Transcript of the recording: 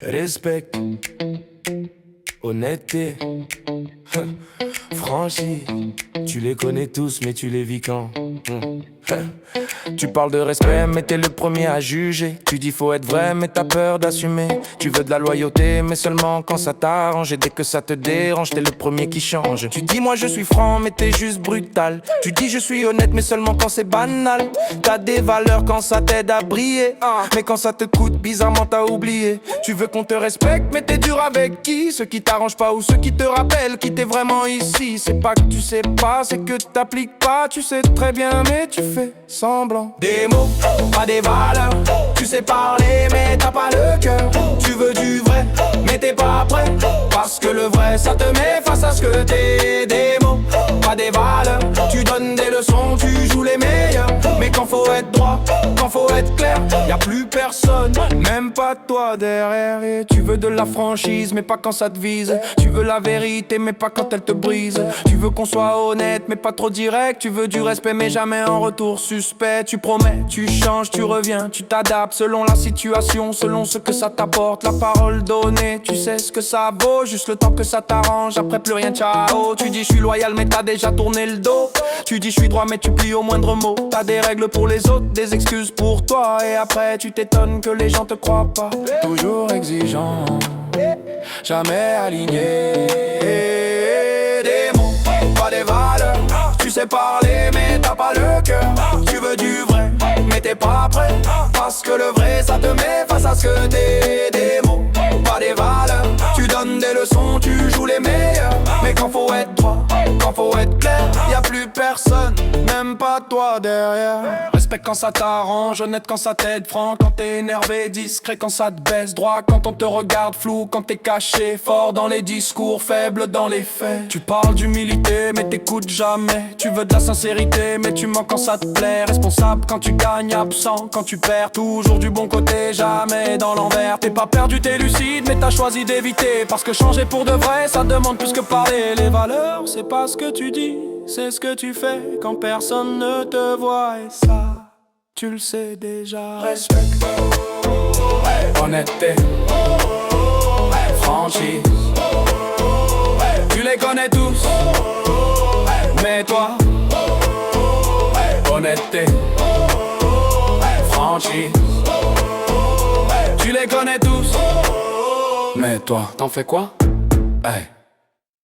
Respect, honnêteté, franchi. Tu les connais tous mais tu les vis quand Tu parles de respect mais t'es le premier à juger. Tu dis faut être vrai mais t'as peur d'assumer. Tu veux de la loyauté mais seulement quand ça t'arrange. Et dès que ça te dérange t'es le premier qui change. Tu dis moi je suis franc mais t'es juste brutal. Tu dis je suis honnête mais seulement quand c'est banal. T'as des valeurs quand ça t'aide à briller, mais quand ça te coûte bizarrement t'as oublié. Tu veux qu'on te respecte mais t'es dur avec qui? Ceux qui t'arrangent pas ou ceux qui te rappellent qui t'es vraiment ici. C'est pas que tu sais pas, c'est que t'appliques pas. Tu sais très bien mais tu fais semblant. Des mots, pas des valeurs. Tu sais parler mais t'as pas le cœur. Tu veux du vrai mais t'es pas prêt. Parce que le vrai ça te met face à ce que t'es. Des mots, pas des valeurs. Tu donnes des leçons, tu joues les meilleurs. Mais quand faut être droit, quand faut être clair, y'a plus personne, même pas toi derrière. Et tu veux de la franchise mais pas quand ça te vise. Tu veux la vérité mais pas quand elle te brise. Tu veux qu'on soit honnête mais pas trop direct. Tu veux du respect mais jamais en retour suspect. Tu promets, tu changes, tu reviens, tu t'adaptes selon la situation, selon ce que ça t'apporte. La parole donnée, tu sais ce que ça vaut. Juste le temps que ça t'arrange, après plus rien, ciao. Tu dis je suis loyal mais t'as déjà tourné le dos. Tu dis je suis droit mais tu plies au moindre mot. T'as des règles pour les autres, des excuses pour toi. Et après tu t'étonnes que les gens te croient pas. Toujours exigeant, jamais aligné. Des mots, pas des valeurs. Tu sais parler mais t'as pas le cœur. Tu veux du vrai mais t'es pas prêt. Parce que le vrai ça te met face à ce que t'es. Des mots, pas des valeurs. Tu donnes des leçons, tu joues les meilleurs. Mais quand faut être droit, quand faut être clair, y'a plus personne, même pas toi derrière. Respect quand ça t'arrange, honnête quand ça t'aide, franc quand t'es énervé, discret quand ça te baisse, droit quand on te regarde, flou quand t'es caché, fort dans les discours, faible dans les faits. Tu parles d'humilité mais t'écoutes jamais. Tu veux de la sincérité mais tu mens quand ça te plaît. Responsable quand tu gagnes, absent quand tu perds. Toujours du bon côté, jamais dans l'envers. T'es pas perdu, t'es lucide mais t'as choisi d'éviter. Parce que changer pour de vrai ça demande plus que parler. Les valeurs c'est pas ce que tu dis, c'est ce que tu fais quand personne ne te voit. Et ça, tu le sais déjà. Respect, honnêteté, franchise. Tu les connais tous, mais toi, honnêteté, franchise. Tu les connais tous, mais toi, t'en fais quoi? Hey.